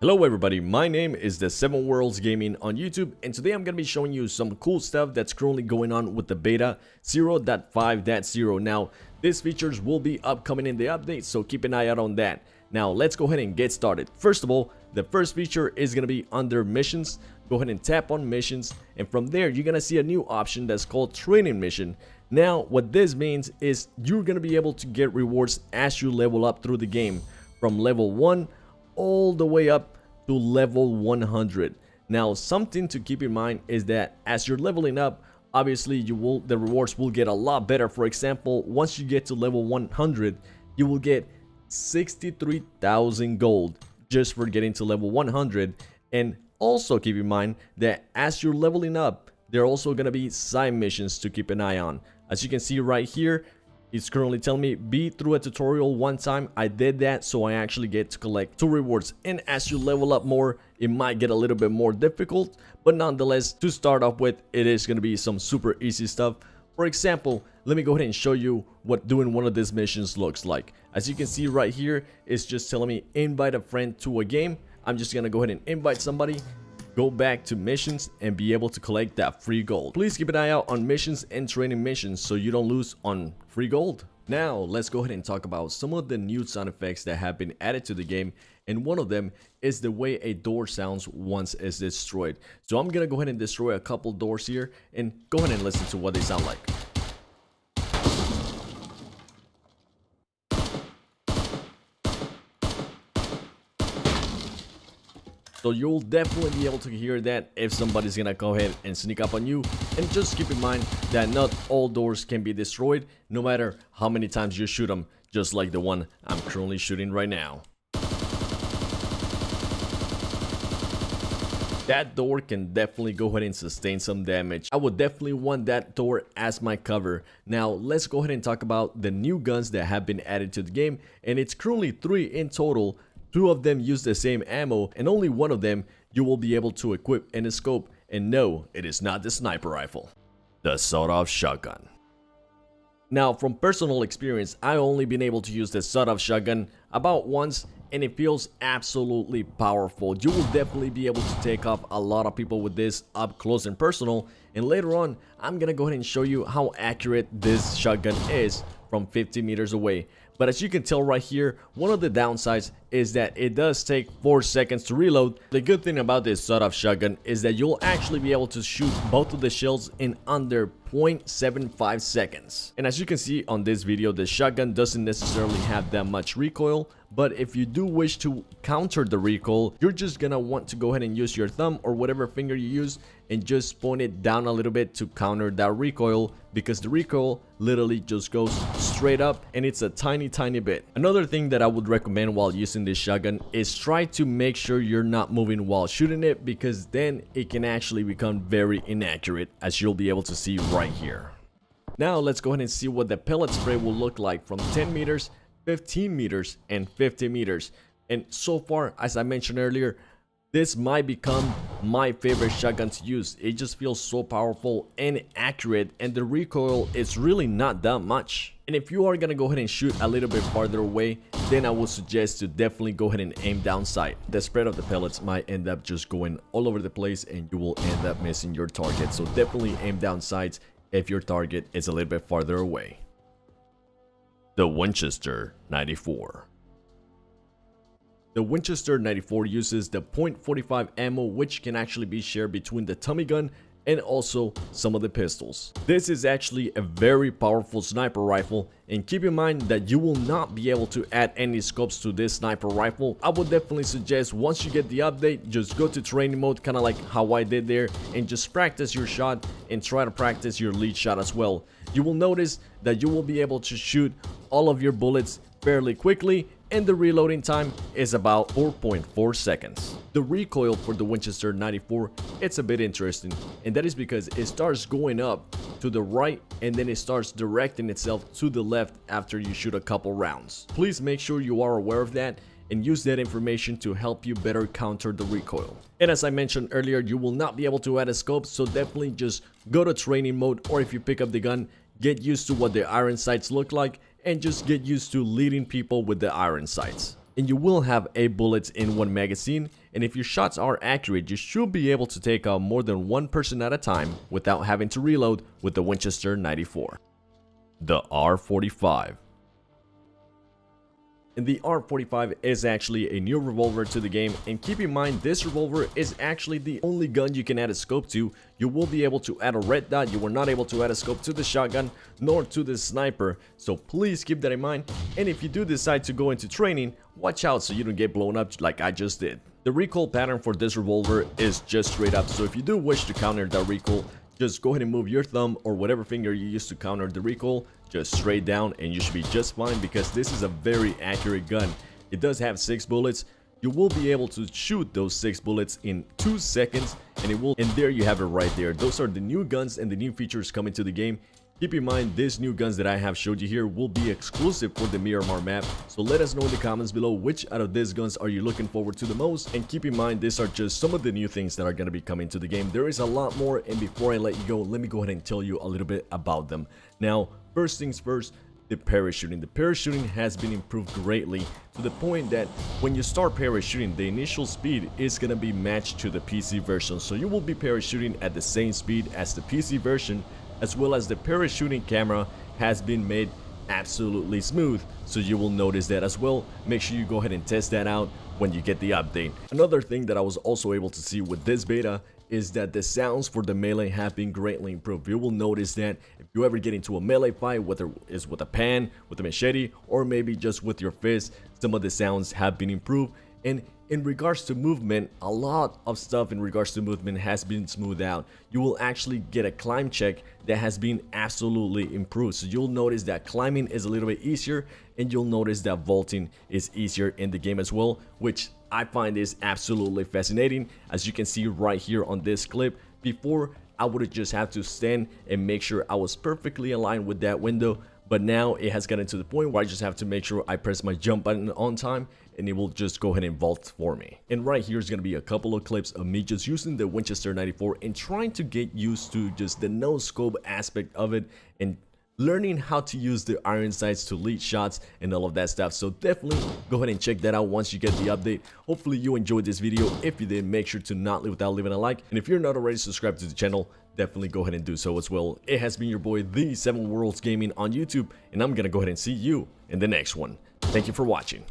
Hello everybody, my name is the 7 Worlds Gaming on YouTube, and today I'm going to be showing you some cool stuff that's currently going on with the beta 0.5.0. Now, these features will be upcoming in the update, so keep an eye out on that. Now, let's go ahead and get started. First of all, the first feature is going to be under missions. Go ahead and tap on missions, and from there, you're going to see a new option that's called training mission. Now, what this means is you're going to be able to get rewards as you level up through the game from level 1 all the way up to level 100. Now, something to keep in mind is that as you're leveling up, obviously the rewards will get a lot better. For example, once you get to level 100, you will get 63,000 gold just for getting to level 100. And also keep in mind that as you're leveling up, there are also going to be side missions to keep an eye on. As you can see right here, it's currently telling me be through a tutorial one time. I did that, so I actually get to collect 2 rewards. And as you level up more, it might get a little bit more difficult, but nonetheless, to start off with, it is going to be some super easy stuff. For example, let me go ahead and show you what doing one of these missions looks like. As you can see right here, it's just telling me invite a friend to a game. I'm just going to go ahead and invite somebody, go back to missions, and be able to collect that free gold. Please keep an eye out on missions and training missions so you don't lose on free gold. Now let's go ahead and talk about some of the new sound effects that have been added to the game, and one of them is the way a door sounds once it's destroyed. So I'm gonna go ahead and destroy a couple doors here and go ahead and listen to what they sound like. So you'll definitely be able to hear that if somebody's gonna go ahead and sneak up on you. And just keep in mind that not all doors can be destroyed, no matter how many times you shoot them, just like the one I'm currently shooting right now. That door can definitely go ahead and sustain some damage. I would definitely want that door as my cover. Now let's go ahead and talk about the new guns that have been added to the game, and it's currently 3 in total. 2 of them use the same ammo, and only one of them you will be able to equip in a scope. And no, it is not the sniper rifle, the sawed-off shotgun. Now, from personal experience, I've only been able to use the sawed-off shotgun about once, and it feels absolutely powerful. You will definitely be able to take off a lot of people with this up close and personal. And later on, I'm gonna go ahead and show you how accurate this shotgun is from 50 meters away. But as you can tell right here, one of the downsides is that it does take 4 seconds to reload. The good thing about this sawed-off shotgun is that you'll actually be able to shoot both of the shells in under 0.75 seconds. And as you can see on this video, the shotgun doesn't necessarily have that much recoil, but if you do wish to counter the recoil, you're just gonna want to go ahead and use your thumb or whatever finger you use and just point it down a little bit to counter that recoil, because the recoil literally just goes straight up and it's a tiny bit. Another thing that I would recommend while using this shotgun is try to make sure you're not moving while shooting it, because then it can actually become very inaccurate, as you'll be able to see right here. Now let's go ahead and see what the pellet spray will look like from 10 meters, 15 meters, and 50 meters. And so far, as I mentioned earlier, this might become my favorite shotgun to use. It just feels so powerful and accurate, and the recoil is really not that much. And if you are gonna go ahead and shoot a little bit farther away, then I would suggest to definitely go ahead and aim down sight. The spread of the pellets might end up just going all over the place, and you will end up missing your target. So definitely aim down sights if your target is a little bit farther away. The Winchester 94. The Winchester 94 uses the .45 ammo, which can actually be shared between the Tommy gun and also some of the pistols. This is actually a very powerful sniper rifle, and keep in mind that you will not be able to add any scopes to this sniper rifle. I would definitely suggest once you get the update, just go to training mode, kind of like how I did there, and just practice your shot and try to practice your lead shot as well. You will notice that you will be able to shoot all of your bullets fairly quickly, and the reloading time is about 4.4 seconds. The recoil for the Winchester 94, it's a bit interesting, and that is because it starts going up to the right and then it starts directing itself to the left after you shoot a couple rounds. Please make sure you are aware of that and use that information to help you better counter the recoil. And as I mentioned earlier, you will not be able to add a scope, so definitely just go to training mode, or if you pick up the gun, get used to what the iron sights look like and just get used to leading people with the iron sights. And you will have 8 bullets in one magazine, and if your shots are accurate, you should be able to take out more than one person at a time without having to reload with the Winchester 94. The R45. And the R45 is actually a new revolver to the game, and keep in mind this revolver is actually the only gun you can add a scope to. You will be able to add a red dot, you were not able to add a scope to the shotgun nor to the sniper, so please keep that in mind. And if you do decide to go into training, watch out so you don't get blown up like I just did. The recoil pattern for this revolver is just straight up, so if you do wish to counter that recoil, just go ahead and move your thumb or whatever finger you use to counter the recoil just straight down, and you should be just fine because this is a very accurate gun. It does have 6 bullets. You will be able to shoot those 6 bullets in 2 seconds, and there you have it right there. Those are the new guns and the new features coming to the game. Keep in mind, these new guns that I have showed you here will be exclusive for the Miramar map, so let us know in the comments below which out of these guns are you looking forward to the most. And keep in mind, these are just some of the new things that are going to be coming to the game. There is a lot more, and before I let you go, let me go ahead and tell you a little bit about them. Now, first things first, the parachuting. The parachuting has been improved greatly to the point that when you start parachuting, the initial speed is going to be matched to the PC version, so you will be parachuting at the same speed as the PC version, as well as the parachuting camera has been made absolutely smooth, so you will notice that as well. Make sure you go ahead and test that out when you get the update. Another thing that I was also able to see with this beta is that the sounds for the melee have been greatly improved. You will notice that if you ever get into a melee fight, whether it's with a pan, with a machete, or maybe just with your fist, some of the sounds have been improved. And in regards to movement, a lot of stuff in regards to movement has been smoothed out. You will actually get a climb check that has been absolutely improved. So you'll notice that climbing is a little bit easier, and you'll notice that vaulting is easier in the game as well, which I find is absolutely fascinating. As you can see right here on this clip, before I would have just had to stand and make sure I was perfectly aligned with that window, but now it has gotten to the point where I just have to make sure I press my jump button on time, and it will just go ahead and vault for me. And right here is going to be a couple of clips of me just using the Winchester 94 and trying to get used to just the no scope aspect of it, and learning how to use the iron sights to lead shots and all of that stuff. So definitely go ahead and check that out once you get the update. Hopefully you enjoyed this video. If you did, make sure to not leave without leaving a like, and if you're not already subscribed to the channel, definitely go ahead and do so as well. It has been your boy, the 7 Worlds Gaming on YouTube, and I'm gonna go ahead and see you in the next one. Thank you for watching.